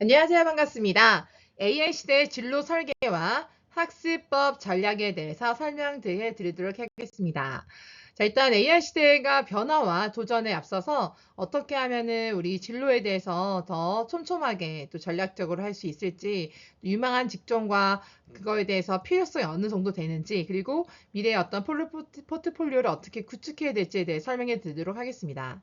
안녕하세요. 반갑습니다. AI 시대 진로 설계와 학습법 전략에 대해서 설명드려 드리도록 하겠습니다. 자, 일단 AI 시대가 변화와 도전에 앞서서 어떻게 하면은 우리 진로에 대해서 더 촘촘하게 또 전략적으로 할 수 있을지, 유망한 직종과 그거에 대해서 필요성이 어느 정도 되는지, 그리고 미래의 어떤 포트폴리오를 어떻게 구축해야 될지에 대해 설명해 드리도록 하겠습니다.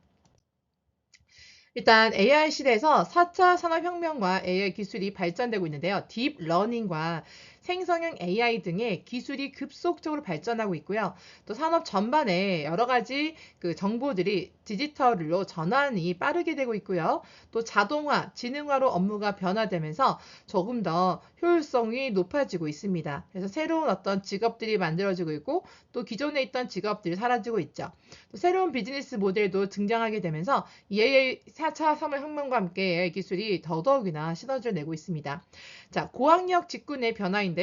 일단 AI 시대에서 4차 산업혁명과 AI 기술이 발전되고 있는데요. 딥러닝과 생성형 AI 등의 기술이 급속적으로 발전하고 있고요. 또 산업 전반에 여러 가지 그 정보들이 디지털로 전환이 빠르게 되고 있고요. 또 자동화, 지능화로 업무가 변화되면서 조금 더 효율성이 높아지고 있습니다. 그래서 새로운 어떤 직업들이 만들어지고 있고 또 기존에 있던 직업들이 사라지고 있죠. 또 새로운 비즈니스 모델도 등장하게 되면서 AI 4차 산업혁명과 함께 AI 기술이 더더욱이나 시너지를 내고 있습니다. 자, 고학력 직군의 변화인데요.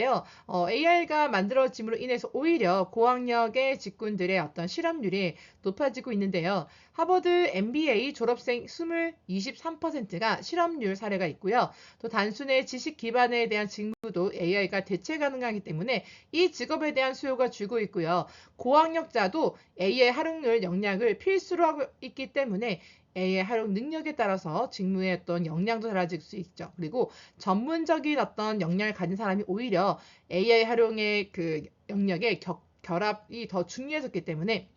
AI가 만들어짐으로 인해서 오히려 고학력의 직군들의 어떤 실업률이 높아지고 있는데요. 하버드 MBA 졸업생 23%가 실업률 사례가 있고요. 또 단순의 지식 기반에 대한 직무도 AI가 대체 가능하기 때문에 이 직업에 대한 수요가 줄고 있고요. 고학력자도 AI 활용률 역량을 필수로 하고 있기 때문에 AI 활용 능력에 따라서 직무의 어떤 역량도 달라질 수 있죠. 그리고 전문적인 어떤 역량을 가진 사람이 오히려 AI 활용의 그 영역의 결합이 더 중요해졌기 때문에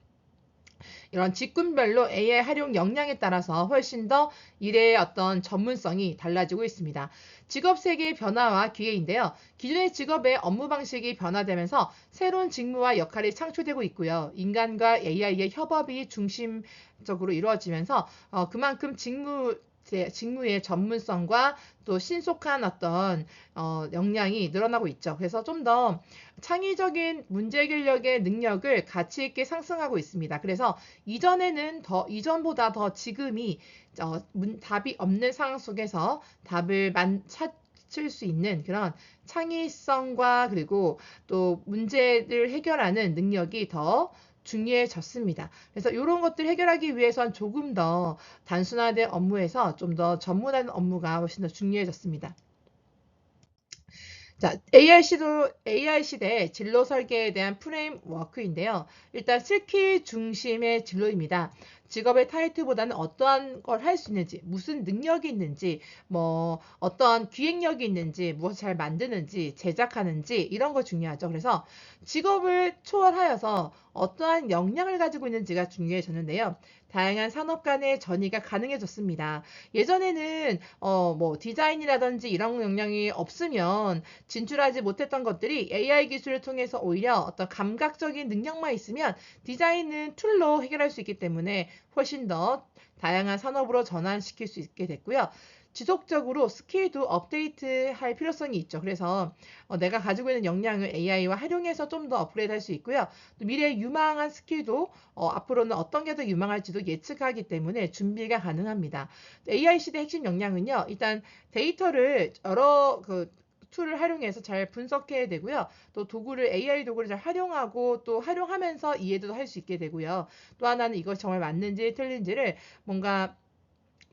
이런 직군별로 AI 활용 역량에 따라서 훨씬 더 일의 어떤 전문성이 달라지고 있습니다. 직업 세계의 변화와 기회인데요. 기존의 직업의 업무 방식이 변화되면서 새로운 직무와 역할이 창출되고 있고요. 인간과 AI의 협업이 중심적으로 이루어지면서 그만큼 직무의 전문성과 또 신속한 어떤 역량이 늘어나고 있죠. 그래서 좀 더 창의적인 문제 해결력의 능력을 가치 있게 상승하고 있습니다. 그래서 이전보다 더 지금이 답이 없는 상황 속에서 답을 찾을 수 있는 그런 창의성과 그리고 또 문제를 해결하는 능력이 더 중요해졌습니다. 그래서 이런 것들 해결하기 위해선 조금 더 단순화된 업무에서 좀 더 전문화된 업무가 훨씬 더 중요해졌습니다. 자, AI 시대 진로 설계에 대한 프레임워크인데요. 일단 스킬 중심의 진로입니다. 직업의 타이틀보다는 어떠한 걸 할 수 있는지, 무슨 능력이 있는지, 뭐 어떤 기획력이 있는지, 무엇을 잘 만드는지, 제작하는지 이런 거 중요하죠. 그래서 직업을 초월하여서 어떠한 역량을 가지고 있는지가 중요해졌는데요. 다양한 산업 간의 전이가 가능해졌습니다. 예전에는 뭐 디자인이라든지 이런 역량이 없으면 진출하지 못했던 것들이 AI 기술을 통해서 오히려 어떤 감각적인 능력만 있으면 디자인은 툴로 해결할 수 있기 때문에 훨씬 더 다양한 산업으로 전환시킬 수 있게 됐고요. 지속적으로 스킬도 업데이트할 필요성이 있죠. 그래서 내가 가지고 있는 역량을 AI와 활용해서 좀 더 업그레이드 할 수 있고요. 또 미래의 유망한 스킬도 앞으로는 어떤 게 더 유망할지도 예측하기 때문에 준비가 가능합니다. AI 시대 핵심 역량은요. 일단 데이터를 여러 툴을 활용해서 잘 분석해야 되고요. 또 AI 도구를 잘 활용하고 또 활용하면서 이해도 할 수 있게 되고요. 또 하나는 이것이 정말 맞는지 틀린지를 뭔가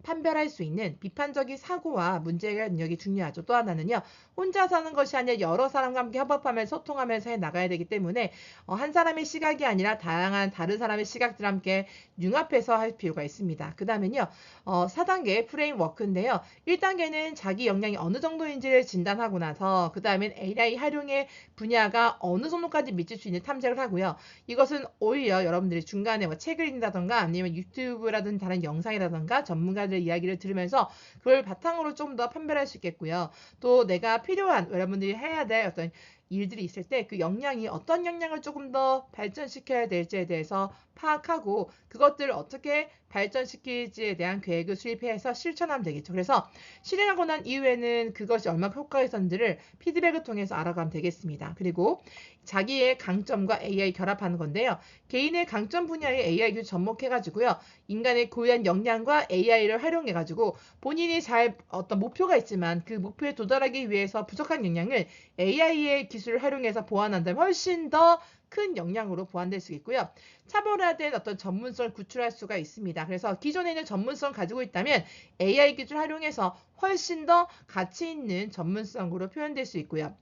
판별할 수 있는 비판적인 사고와 문제 해결 능력이 중요하죠. 또 하나는요. 혼자 사는 것이 아니라 여러 사람과 함께 협업하면서 소통하면서 해 나가야 되기 때문에 한 사람의 시각이 아니라 다양한 다른 사람의 시각들과 함께 융합해서 할 필요가 있습니다. 그 다음엔요. 4단계 프레임워크인데요. 1단계는 자기 역량이 어느 정도인지를 진단하고 나서 그 다음엔 AI 활용의 분야가 어느 정도까지 미칠 수 있는 탐색을 하고요. 이것은 오히려 여러분들이 중간에 뭐 책을 읽는다던가 아니면 유튜브라든지 다른 영상이라던가 전문가들 이야기를 들으면서 그걸 바탕으로 좀 더 판별할 수 있겠고요. 또 내가 필요한 여러분들이 해야 될 어떤 일들이 있을 때 그 역량이 어떤 역량을 조금 더 발전시켜야 될지에 대해서 파악하고 그것들을 어떻게 발전시킬지에 대한 계획을 수립해서 실천하면 되겠죠. 그래서 실행하고 난 이후에는 그것이 얼마나 효과있었는지를 피드백을 통해서 알아가면 되겠습니다. 그리고 자기의 강점과 AI 결합하는 건데요. 개인의 강점 분야에 AI 기술 접목해가지고요. 인간의 고유한 역량과 AI를 활용해가지고 본인이 어떤 목표가 있지만 그 목표에 도달하기 위해서 부족한 역량을 AI의 기술 기술을 활용해서 보완한다면 훨씬 더 큰 역량으로 보완될 수 있고요. 차별화된 어떤 전문성을 구출할 수가 있습니다. 그래서 기존에 있는 전문성을 가지고 있다면 AI 기술을 활용해서 훨씬 더 가치 있는 전문성으로 표현될 수 있고요.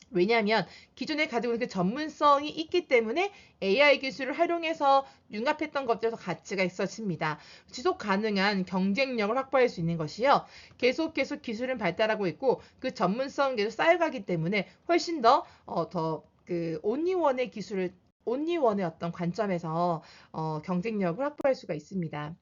왜냐하면 기존에 가지고 있는 그 전문성이 있기 때문에 AI 기술을 활용해서 융합했던 것들에서 가치가 있어집니다. 지속 가능한 경쟁력을 확보할 수 있는 것이요. 계속 기술은 발달하고 있고 그 전문성이 계속 쌓여가기 때문에 훨씬 그 온리원의 기술을 온리원의 어떤 관점에서 경쟁력을 확보할 수가 있습니다.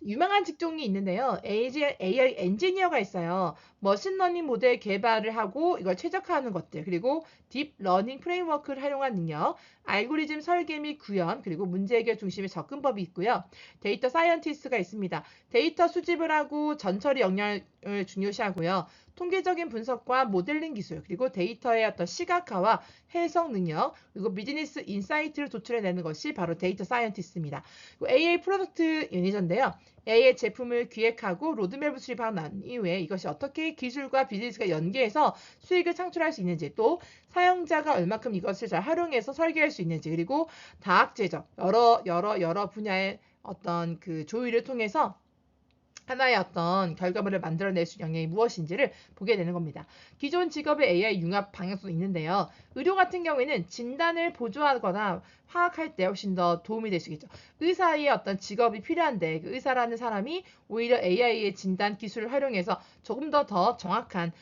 유명한 직종이 있는데요. AI 엔지니어가 있어요. 머신러닝 모델 개발을 하고 이걸 최적화하는 것들, 그리고 딥러닝 프레임워크를 활용한 능력, 알고리즘 설계 및 구현, 그리고 문제 해결 중심의 접근법이 있고요. 데이터 사이언티스트가 있습니다. 데이터 수집을 하고 전처리 역량을 중요시하고요. 통계적인 분석과 모델링 기술, 그리고 데이터의 어떤 시각화와 해석 능력, 그리고 비즈니스 인사이트를 도출해내는 것이 바로 데이터 사이언티스트입니다. AI 프로덕트 매니저인데요. AI 제품을 기획하고 로드맵을 수립하고 난 이후에 이것이 어떻게 기술과 비즈니스가 연계해서 수익을 창출할 수 있는지, 또 사용자가 얼마큼 이것을 잘 활용해서 설계할 수 있는지, 그리고 다학제적 여러 분야의 어떤 그 조율을 통해서 하나의 어떤 결과물을 만들어낼 수 있는 영역이 무엇인지를 보게 되는 겁니다. 기존 직업의 AI 융합 방향성도 있는데요. 의료 같은 경우에는 진단을 보조하거나 파악할 때 훨씬 더 도움이 될 수 있겠죠. 의사의 어떤 직업이 필요한데 그 의사라는 사람이 오히려 AI의 진단 기술을 활용해서 조금 더 정확한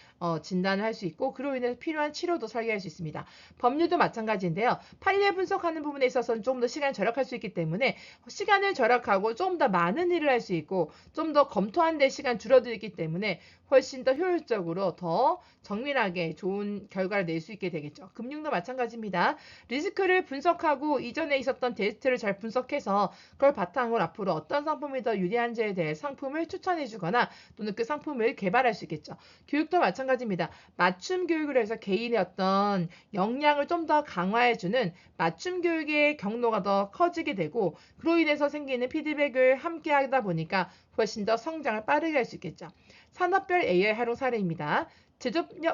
진단을 할 수 있고 그로 인해서 필요한 치료도 설계할 수 있습니다. 법률도 마찬가지인데요. 판례 분석하는 부분에 있어서는 조금 더 시간을 절약할 수 있기 때문에 시간을 절약하고 조금 더 많은 일을 할 수 있고 좀 더 검토한 데 시간 줄어들기 때문에 훨씬 더 효율적으로 더 정밀하게 좋은 결과를 낼 수 있게 되겠죠. 금융도 마찬가지입니다. 리스크를 분석하고 이전에 있었던 데이터를 잘 분석해서 그걸 바탕으로 앞으로 어떤 상품이 더 유리한지에 대해 상품을 추천해 주거나 또는 그 상품을 개발할 수 있겠죠. 교육도 마찬가지입니다. 맞춤 교육을 해서 개인의 어떤 역량을 좀 더 강화해 주는 맞춤 교육의 경로가 더 커지게 되고 그로 인해서 생기는 피드백을 함께 하다 보니까 훨씬 더 성장을 빠르게 할 수 있겠죠. 산업별 AI 활용 사례입니다.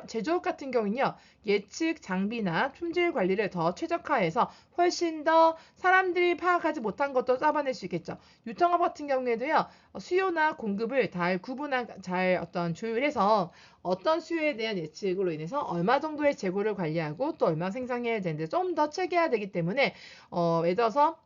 제조업 같은 경우는요, 예측 장비나 품질 관리를 더 최적화해서 훨씬 더 사람들이 파악하지 못한 것도 잡아낼 수 있겠죠. 유통업 같은 경우에도요, 수요나 공급을 잘 어떤 조율해서 어떤 수요에 대한 예측으로 인해서 얼마 정도의 재고를 관리하고 또 얼마 생산해야 되는데 좀 더 체계화되기 때문에 예를 들어서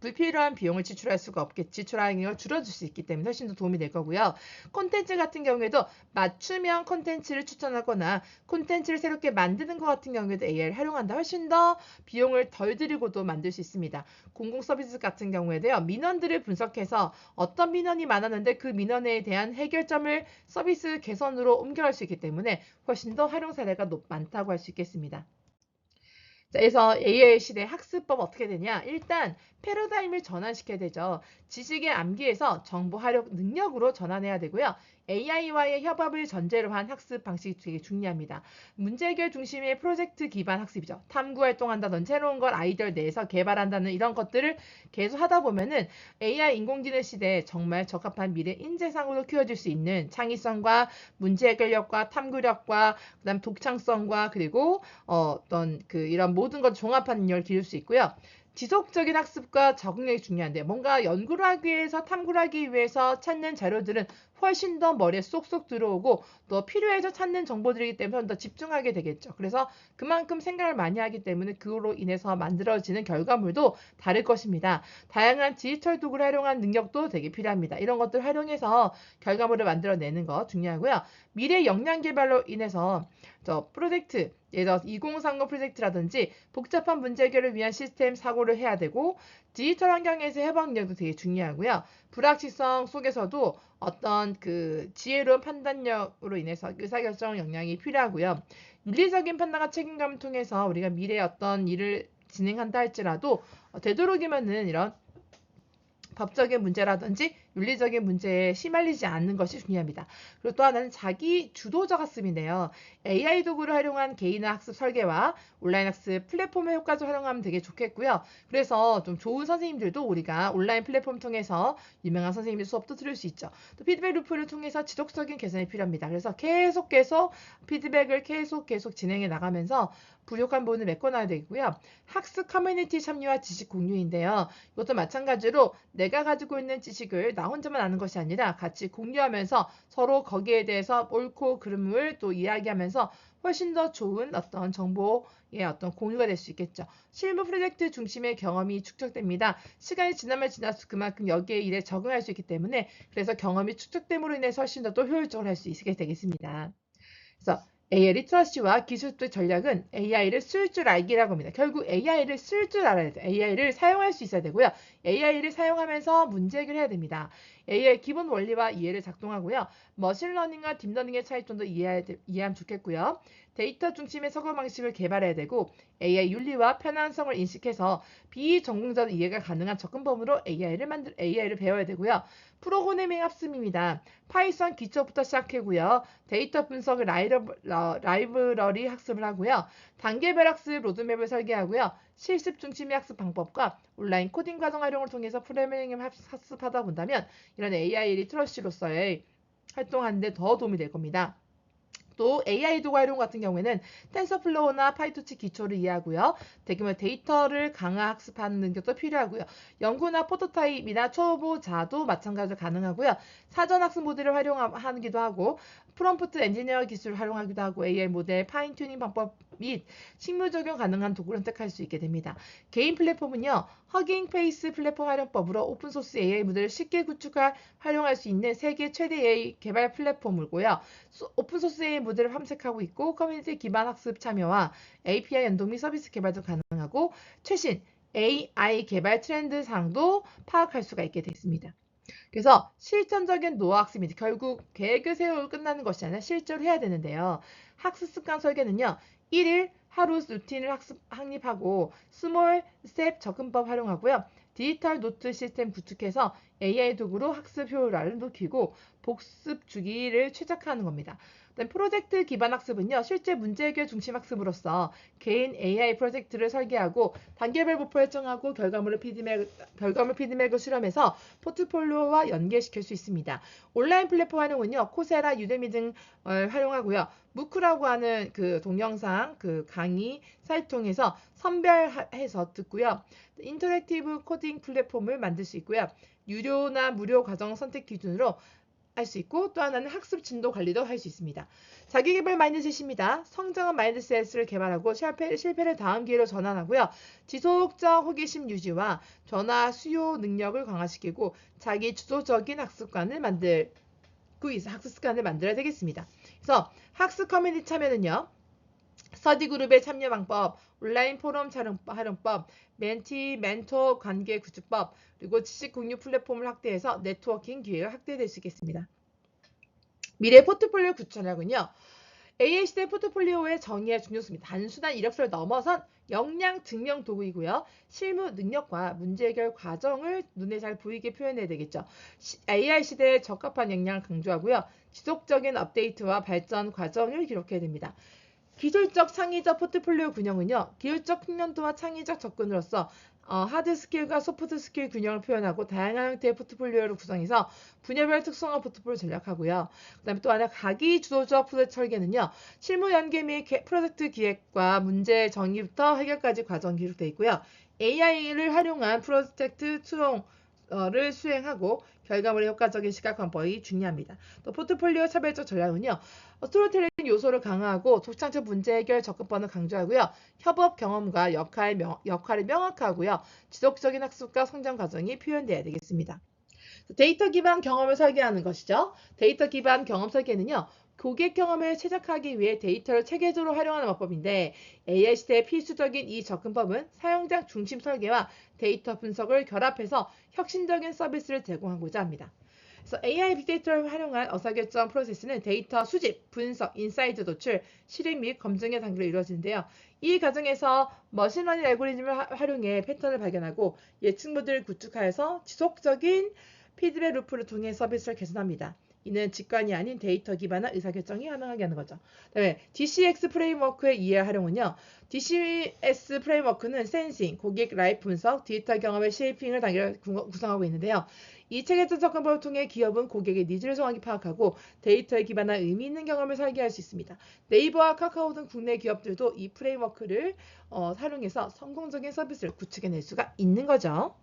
불필요한 비용을 지출하는 걸 줄여줄 수 있기 때문에 훨씬 더 도움이 될 거고요. 콘텐츠 같은 경우에도 맞춤형 콘텐츠를 추천하거나 콘텐츠를 새롭게 만드는 것 같은 경우에도 AI를 활용한다 훨씬 더 비용을 덜 들이고도 만들 수 있습니다. 공공 서비스 같은 경우에도요. 민원들을 분석해서 어떤 민원이 많았는데 그 민원에 대한 해결점을 서비스 개선으로 옮겨갈 수 있기 때문에 훨씬 더 활용 사례가 많다고 할 수 있겠습니다. 자, 그래서 AI 시대 학습법 어떻게 되냐? 일단 패러다임을 전환시켜야 되죠. 지식의 암기에서 정보 활용 능력으로 전환해야 되고요. AI와의 협업을 전제로 한 학습 방식이 되게 중요합니다. 문제 해결 중심의 프로젝트 기반 학습이죠. 탐구 활동한다든지 새로운 걸 아이디어를 내서 개발한다는 이런 것들을 계속 하다 보면은 AI 인공지능 시대에 정말 적합한 미래 인재상으로 키워질 수 있는 창의성과 문제 해결력과 탐구력과 그다음 독창성과 그리고 어떤 이런 모든 걸 종합한 능력을 기를 수 있고요. 지속적인 학습과 적응력이 중요한데 뭔가 연구를 하기 위해서 탐구를 하기 위해서 찾는 자료들은 훨씬 더 머리에 쏙쏙 들어오고 또 필요해서 찾는 정보들이기 때문에 더 집중하게 되겠죠. 그래서 그만큼 생각을 많이 하기 때문에 그로 인해서 만들어지는 결과물도 다를 것입니다. 다양한 디지털 도구를 활용한 능력도 되게 필요합니다. 이런 것들 활용해서 결과물을 만들어내는 거 중요하고요. 미래 역량 개발로 인해서 프로젝트 예를 들어 2030 프로젝트라든지 복잡한 문제 해결을 위한 시스템 사고를 해야 되고 디지털 환경에서 해방 능력도 되게 중요하고요. 불확실성 속에서도 어떤 지혜로운 판단력으로 인해서 의사결정 역량이 필요하고요. 윤리적인 판단과 책임감을 통해서 우리가 미래에 어떤 일을 진행한다 할지라도 되도록이면은 이런 법적인 문제라든지 윤리적인 문제에 시말리지 않는 것이 중요합니다. 그리고 또 하나는 자기 주도적 학습인데요. AI 도구를 활용한 개인화 학습 설계와 온라인 학습 플랫폼을 효과적으로 활용하면 되게 좋겠고요. 그래서 좀 좋은 선생님들도 우리가 온라인 플랫폼 통해서 유명한 선생님의 수업도 들을 수 있죠. 또 피드백 루프를 통해서 지속적인 개선이 필요합니다. 그래서 계속 피드백을 계속 진행해 나가면서 부족한 부분을 메꿔놔야 되고요. 학습 커뮤니티 참여와 지식 공유인데요. 이것도 마찬가지로 내가 가지고 있는 지식을 나 혼자만 아는 것이 아니라 같이 공유하면서 서로 거기에 대해서 옳고 그름을 또 이야기하면서 훨씬 더 좋은 어떤 정보의 어떤 공유가 될 수 있겠죠. 실무 프로젝트 중심의 경험이 축적됩니다. 시간이 지나면 지날수록 그만큼 여기에 일에 적응할 수 있기 때문에 그래서 경험이 축적됨으로 인해서 훨씬 더 또 효율적으로 할 수 있게 되겠습니다. 그래서 AI 리터러시와 기술적 전략은 AI를 쓸 줄 알기라고 합니다. 결국 AI를 쓸 줄 알아야 돼요. AI를 사용할 수 있어야 되고요. AI를 사용하면서 문제 해결해야 됩니다. AI의 기본 원리와 이해를 작동하고요. 머신러닝과 딥러닝의 차이점도 이해하면 좋겠고요. 데이터 중심의 사고방식을 개발해야 되고 AI 윤리와 편안성을 인식해서 비전공자도 이해가 가능한 접근법으로 AI를 배워야 되고요. 프로그래밍 학습입니다. 파이썬 기초부터 시작하고요. 데이터 분석을 라이브러리 학습을 하고요. 단계별 학습 로드맵을 설계하고요. 실습 중심의 학습 방법과 온라인 코딩 과정 활용을 통해서 프로그래밍을 학습하다 본다면 이런 AI 리터러시로서의 활동하는 데 더 도움이 될 겁니다. 또 AI 도구 활용 같은 경우에는 텐서플로우나 파이토치 기초를 이해하고요. 대규모 데이터를 강화 학습하는 능력도 필요하고요. 연구나 프로토타입이나 초보자도 마찬가지로 가능하고요. 사전 학습 모델을 활용하기도 하고 프롬프트 엔지니어 기술을 활용하기도 하고 AI 모델 파인 튜닝 방법 및 실무 적용 가능한 도구를 선택할 수 있게 됩니다. 개인 플랫폼은요. 허깅 페이스 플랫폼 활용법으로 오픈소스 AI 모델을 쉽게 활용할 수 있는 세계 최대 AI 개발 플랫폼이고요. 오픈소스 AI 모델을 탐색하고 있고 커뮤니티 기반 학습 참여와 API 연동 및 서비스 개발도 가능하고 최신 AI 개발 트렌드 사항도 파악할 수가 있게 됐습니다. 그래서 실전적인 노화 학습입니다. 결국 계획을 세우고 끝나는 것이 아니라 실제로 해야 되는데요. 학습 습관 설계는요. 1일 하루 루틴을 확립하고 스몰 스텝 접근법 활용하고요. 디지털 노트 시스템 구축해서 AI 도구로 학습 효율화를 높이고 복습 주기를 최적화하는 겁니다. 프로젝트 기반 학습은요. 실제 문제 해결 중심 학습으로서 개인 AI 프로젝트를 설계하고 단계별 목표 설정하고 결과물 피드백을 수렴해서 포트폴리오와 연계시킬 수 있습니다. 온라인 플랫폼 활용은요. 코세라, 유데미 등 활용하고요. 무크라고 하는 그 동영상 강의 사이트 통해서 선별해서 듣고요. 인터랙티브 코딩 플랫폼을 만들 수 있고요. 유료나 무료 과정 선택 기준으로 할 수 있고 또 하나는 학습 진도 관리도 할 수 있습니다. 자기개발 마인드셋입니다. 성장한 마인드셋을 개발하고 실패를 다음 기회로 전환하고요. 지속적 호기심 유지와 전화 수요 능력을 강화시키고 자기 주도적인 학습 습관을 만들어야 되겠습니다. 그래서 학습 커뮤니티 참여는요. 스터디 그룹의 참여 방법, 온라인 포럼 활용법, 멘토 관계 구축법, 그리고 지식 공유 플랫폼을 확대해서 네트워킹 기회가 확대될 수 있겠습니다. 미래 포트폴리오 구축하군요. AI 시대 포트폴리오의 정의의 중요성입니다. 단순한 이력서를 넘어선 역량 증명 도구이고요. 실무 능력과 문제 해결 과정을 눈에 잘 보이게 표현해야 되겠죠. AI 시대에 적합한 역량을 강조하고요. 지속적인 업데이트와 발전 과정을 기록해야 됩니다. 기술적 창의적 포트폴리오 균형은요. 기술적 숙련도와 창의적 접근으로서 하드 스킬과 소프트 스킬 균형을 표현하고 다양한 형태의 포트폴리오를 구성해서 분야별 특성화 포트폴리오 전략하고요. 그다음에 또 하나 가기 주도적 프로젝트 설계는요. 실무 연계 및 프로젝트 기획과 문제 정의부터 해결까지 과정 기록되어 있고요. AI를 활용한 프로젝트 를 수행하고 결과물의 효과적인 시각 관법이 중요합니다. 또 포트폴리오 차별적 전략은요. 스토리텔링 요소를 강화하고 독창적 문제 해결 접근법을 강조하고요. 협업 경험과 역할을 명확하고요. 지속적인 학습과 성장 과정이 표현되어야 되겠습니다. 데이터 기반 경험을 설계하는 것이죠. 데이터 기반 경험 설계는요. 고객 경험을 최적화하기 위해 데이터를 체계적으로 활용하는 방법인데 AI 시대의 필수적인 이 접근법은 사용자 중심 설계와 데이터 분석을 결합해서 혁신적인 서비스를 제공하고자 합니다. 그래서 AI 빅데이터를 활용한 의사결정 프로세스는 데이터 수집, 분석, 인사이트 도출, 실행 및 검증의 단계로 이루어지는데요. 이 과정에서 머신러닝 알고리즘을 활용해 패턴을 발견하고 예측 모델을 구축하여서 지속적인 피드백 루프를 통해 서비스를 개선합니다. 이는 직관이 아닌 데이터 기반한 의사결정이 가능하게 하는 거죠. 그다음에 DCX 프레임워크의 이해 활용은요. DCS 프레임워크는 센싱, 고객 라이프 분석, 디지털 경험의 쉐이핑을 단계로 구성하고 있는데요. 이 체계적 접근법을 통해 기업은 고객의 니즈를 정확히 파악하고 데이터에 기반한 의미 있는 경험을 설계할 수 있습니다. 네이버와 카카오 등 국내 기업들도 이 프레임워크를 활용해서 성공적인 서비스를 구축해낼 수가 있는 거죠.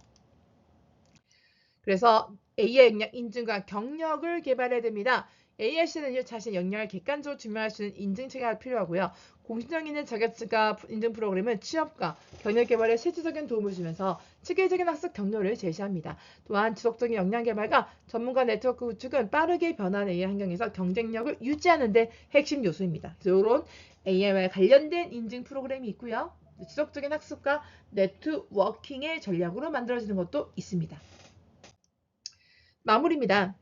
그래서 AI 역량 인증과 경력을 개발해야 됩니다. AI 시대는 자신의 역량을 객관적으로 증명할 수 있는 인증 체계가 필요하고요. 공신력 있는 자격증가 인증 프로그램은 취업과 경력 개발에 실질적인 도움을 주면서 체계적인 학습 경로를 제시합니다. 또한 지속적인 역량 개발과 전문가 네트워크 구축은 빠르게 변화하는 AI 환경에서 경쟁력을 유지하는 데 핵심 요소입니다. 이런 AI와 관련된 인증 프로그램이 있고요. 지속적인 학습과 네트워킹의 전략으로 만들어지는 것도 있습니다. 마무리입니다.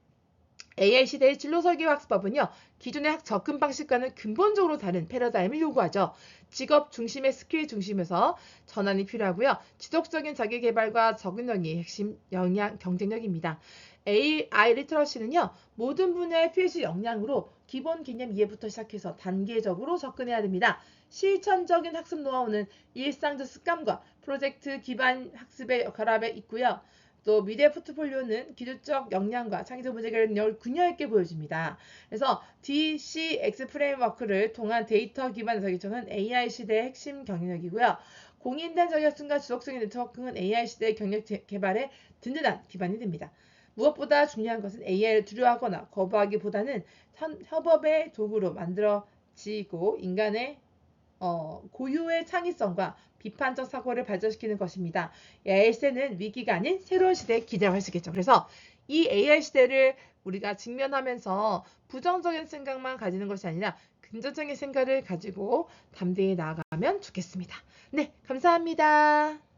AI 시대의 진로 설계 학습법은요, 기존의 학 접근 방식과는 근본적으로 다른 패러다임을 요구하죠. 직업 중심의 스킬 중심에서 전환이 필요하고요. 지속적인 자기 개발과 적응력이 핵심 영향 경쟁력입니다. AI 리터러시는요, 모든 분야의 필수 역량으로 기본 개념 이해부터 시작해서 단계적으로 접근해야 됩니다. 실천적인 학습 노하우는 일상적 습관과 프로젝트 기반 학습의 결합에 있고요. 또 미래 포트폴리오는 기술적 역량과 창의적 문제 해결 능력을 균형 있게 보여줍니다. 그래서 DCX 프레임워크를 통한 데이터 기반 자격증은 AI 시대의 핵심 경영력이고요. 공인된 자격증과 지속적인 네트워크는 AI 시대의 경력 개발에 든든한 기반이 됩니다. 무엇보다 중요한 것은 AI를 두려워하거나 거부하기보다는 협업의 도구로 만들어지고 인간의 고유의 창의성과 비판적 사고를 발전시키는 것입니다. AI 시대는 위기가 아닌 새로운 시대에 기대할 수 있겠죠. 그래서 이 AI 시대를 우리가 직면하면서 부정적인 생각만 가지는 것이 아니라 긍정적인 생각을 가지고 담대히 나아가면 좋겠습니다. 네, 감사합니다.